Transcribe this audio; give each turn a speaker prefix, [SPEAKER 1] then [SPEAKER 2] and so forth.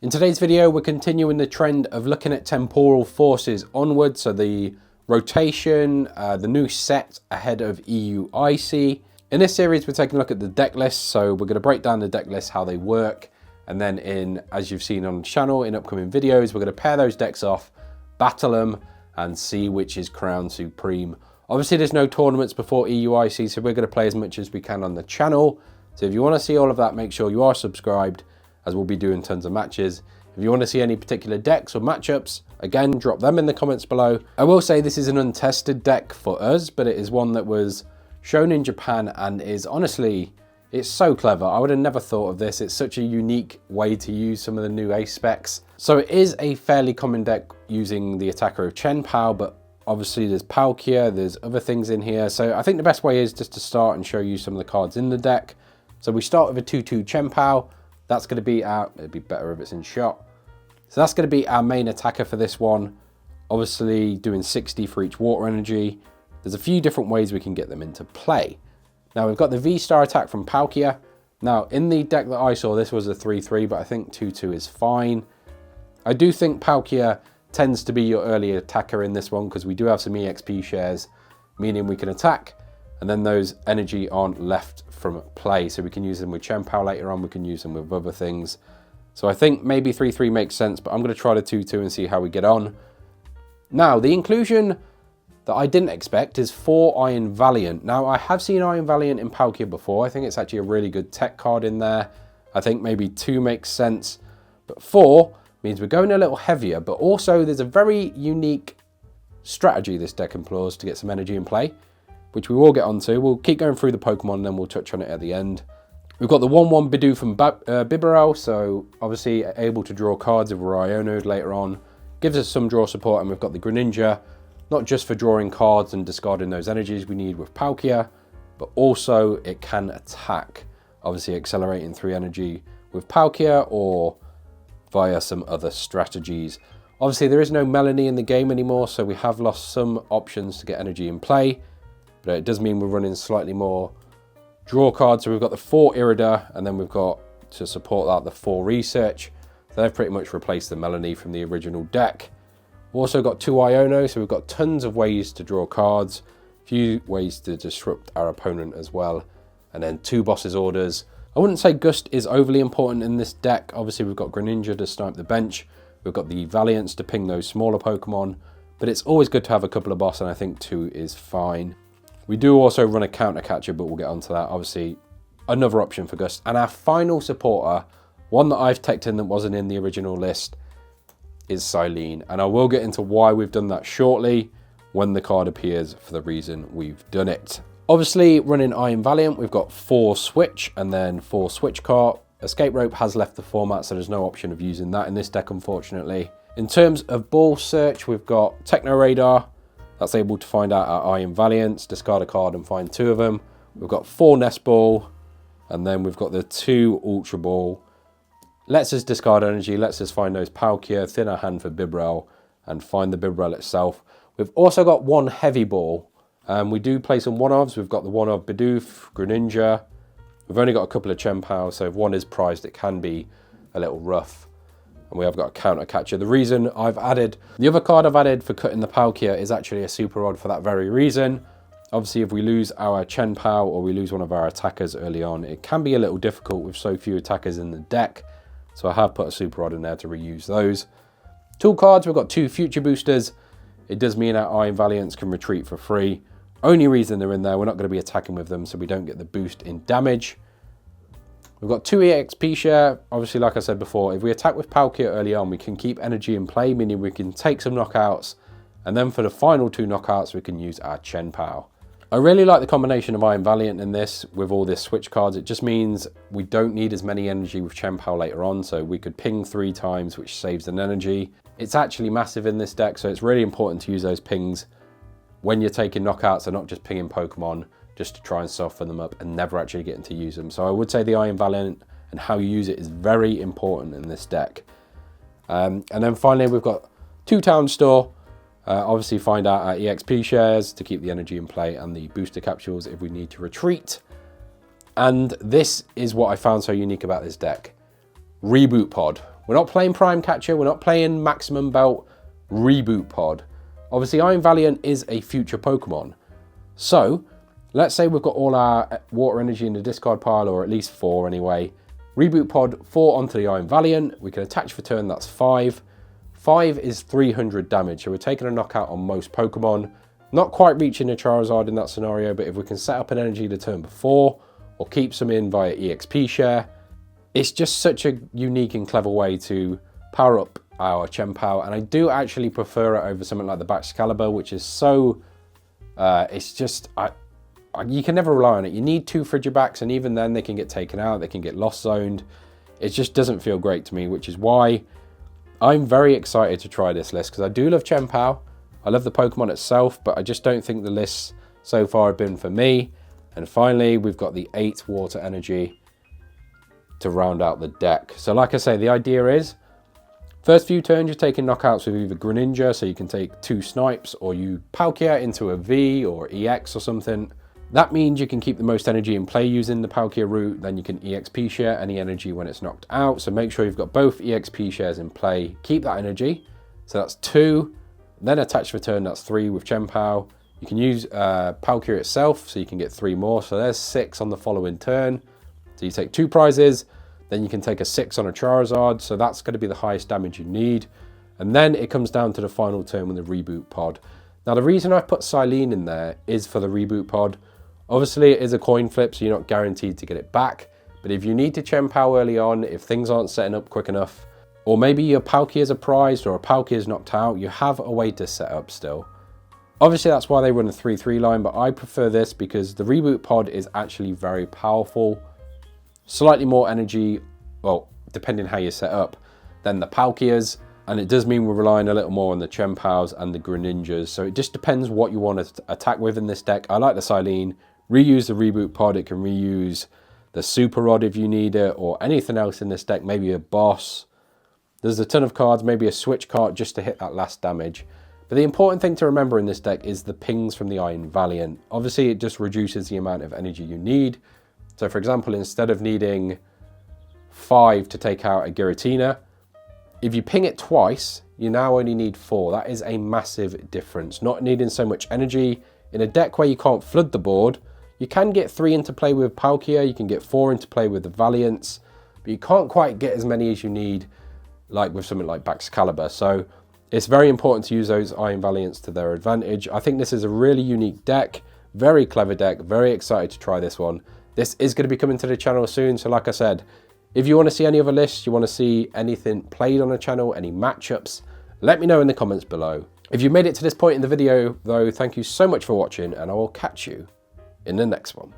[SPEAKER 1] In today's video, we're continuing the trend of looking at Temporal Forces onwards, so the rotation, the new set ahead of EUIC. In this series, we're taking a look at the deck lists, so we're going to break down the deck lists, how they work, and then as you've seen on the channel in upcoming videos, we're going to pair those decks off, battle them, and see which is crowned supreme. Obviously, there's no tournaments before EUIC, so we're going to play as much as we can on the channel. So if you want to see all of that, make sure you are subscribed, as we'll be doing tons of matches. If you want to see any particular decks or matchups, again, drop them in the comments below. I will say this is an untested deck for us, but it is one that was shown in Japan and is honestly, it's so clever. I would have never thought of this. It's such a unique way to use some of the new ace specs. So it is a fairly common deck using the attacker of Chien-Pao, but obviously there's Palkia, there's other things in here. So I think the best way is just to start and show you some of the cards in the deck. So we start with a 2/2 Chien-Pao. That's going to be our, it'd be better if it's in shot. So that's going to be our main attacker for this one. Obviously doing 60 for each water energy. There's a few different ways we can get them into play. Now we've got the VStar attack from Palkia. Now in the deck that I saw, this was a 3/3, but I think 2/2 is fine. I do think Palkia tends to be your early attacker in this one because we do have some EXP shares, meaning we can attack and then those energy aren't left from play. So we can use them with Chien-Pao later on, we can use them with other things. So I think maybe 3/3 makes sense, but I'm going to try the 2/2 and see how we get on. Now, the inclusion that I didn't expect is 4 Iron Valiant. Now, I have seen Iron Valiant in Palkia before. I think it's actually a really good tech card in there. I think maybe 2 makes sense, but 4 means we're going a little heavier, but also there's a very unique strategy this deck employs to get some energy in play, which we will get onto. We'll keep going through the Pokemon and then we'll touch on it at the end. We've got the 1/1 Bidoof from Bibarel, so obviously able to draw cards if we're Iono'd later on. Gives us some draw support, and we've got the Greninja, not just for drawing cards and discarding those energies we need with Palkia, but also it can attack, obviously accelerating 3 energy with Palkia or via some other strategies. Obviously there is no Melanie in the game anymore, so we have lost some options to get energy in play, but it does mean we're running slightly more draw cards. So we've got the 4 Irida, and then we've got, to support that, the 4 Research. So they've pretty much replaced the Melanie from the original deck. We've also got 2 Iono, so we've got tons of ways to draw cards, a few ways to disrupt our opponent as well, and then 2 Boss's Orders. I wouldn't say Gust is overly important in this deck. Obviously we've got Greninja to snipe the bench, we've got the Valiants to ping those smaller Pokemon, but it's always good to have a couple of Boss, and I think 2 is fine. We do also run a counter catcher, but we'll get onto that. Obviously, another option for Gust. And our final supporter, one that I've teched in that wasn't in the original list, is Silene. And I will get into why we've done that shortly when the card appears for the reason we've done it. Obviously, running Iron Valiant, we've got 4 Switch and then 4 Switch Cart. Escape Rope has left the format, so there's no option of using that in this deck, unfortunately. In terms of Ball Search, we've got Techno Radar. That's able to find out our Iron Valiants, discard a card and find 2 of them. We've got 4 Nest Ball, and then we've got the 2 Ultra Ball. Lets us discard energy, lets us find those Palkia, thin our hand for Bibarel, and find the Bibarel itself. We've also got 1 Heavy Ball. We do play some 1-ofs. We've got the 1-of Bidoof, Greninja. We've only got a couple of Chien-Pao, so if one is prized, it can be a little rough. And we have got a counter catcher. The reason I've added, the other card I've added for cutting the Palkia is actually a super rod for that very reason. Obviously, if we lose our Chien-Pao or we lose one of our attackers early on, it can be a little difficult with so few attackers in the deck. So I have put a super rod in there to reuse those. Tool cards, we've got 2 future boosters. It does mean our Iron Valiants can retreat for free. Only reason they're in there, we're not going to be attacking with them, so we don't get the boost in damage. We've got 2 EXP share. Obviously, like I said before, if we attack with Palkia early on, we can keep energy in play, meaning we can take some knockouts. And then for the final 2 knockouts, we can use our Chien-Pao. I really like the combination of Iron Valiant in this with all this switch cards. It just means we don't need as many energy with Chien-Pao later on. So we could ping 3 times, which saves an energy. It's actually massive in this deck, so it's really important to use those pings when you're taking knockouts and not just pinging Pokemon, just to try and soften them up and never actually getting to use them. So I would say the Iron Valiant and how you use it is very important in this deck. And then finally, we've got 2 Town Store. Obviously find out our EXP shares to keep the energy in play and the booster capsules if we need to retreat. And this is what I found so unique about this deck. Reboot Pod. We're not playing Prime Catcher, we're not playing Maximum Belt, Reboot Pod. Obviously, Iron Valiant is a future Pokemon. So, let's say we've got all our water energy in the discard pile, or at least 4 anyway. Reboot Pod 4 onto the Iron Valiant. We can attach for turn, that's 5. 5 is 300 damage, so we're taking a knockout on most Pokemon. Not quite reaching a Charizard in that scenario, but if we can set up an energy the turn before, or keep some in via EXP share, it's just such a unique and clever way to power up our Chien-Pao, and I do actually prefer it over something like the Baxcalibur, which is so, it's just, you can never rely on it. You need 2 Frigibacks, and even then they can get taken out, they can get lost zoned. It just doesn't feel great to me, which is why I'm very excited to try this list, because I do love Chien-Pao. I love the Pokemon itself, but I just don't think the lists so far have been for me. And finally, we've got the 8 water energy to round out the deck. So like I say, the idea is, first few turns you're taking knockouts with either Greninja, so you can take 2 snipes, or you Palkia into a V or EX or something. That means you can keep the most energy in play using the Palkia route, then you can EXP share any energy when it's knocked out. So make sure you've got both EXP shares in play, keep that energy. So that's 2, then attach for turn, that's 3 with Chien-Pao. You can use Palkia itself, so you can get 3 more. So there's 6 on the following turn. So you take 2 prizes, then you can take a 6 on a Charizard. So that's going to be the highest damage you need. And then it comes down to the final turn with the Reboot Pod. Now the reason I've put Silene in there is for the Reboot Pod. Obviously it is a coin flip, so you're not guaranteed to get it back. But if you need to Chien-Pao early on, if things aren't setting up quick enough, or maybe your Palkia is a prized or a Palkia is knocked out, you have a way to set up still. Obviously that's why they run a 3-3 line, but I prefer this because the Reboot Pod is actually very powerful. Slightly more energy, well, depending how you set up, than the Palkias. And it does mean we're relying a little more on the Chien-Paos and the Greninjas. So it just depends what you want to attack with in this deck. I like the Silene. Reuse the Reboot Pod. It can reuse the Super Rod if you need it, or anything else in this deck. Maybe a boss. There's a ton of cards, maybe a switch card just to hit that last damage. But the important thing to remember in this deck is the pings from the Iron Valiant. Obviously, it just reduces the amount of energy you need. So for example, instead of needing 5 to take out a Giratina, if you ping it twice, you now only need 4. That is a massive difference. Not needing so much energy. In a deck where you can't flood the board, you can get 3 into play with Palkia, you can get 4 into play with the Valiants, but you can't quite get as many as you need like with something like Baxcalibur. So it's very important to use those Iron Valiants to their advantage. I think this is a really unique deck, very clever deck, very excited to try this one. This is going to be coming to the channel soon, so like I said, if you want to see any other lists, you want to see anything played on the channel, any matchups, let me know in the comments below. If you made it to this point in the video though, thank you so much for watching, and I will catch you in the next one.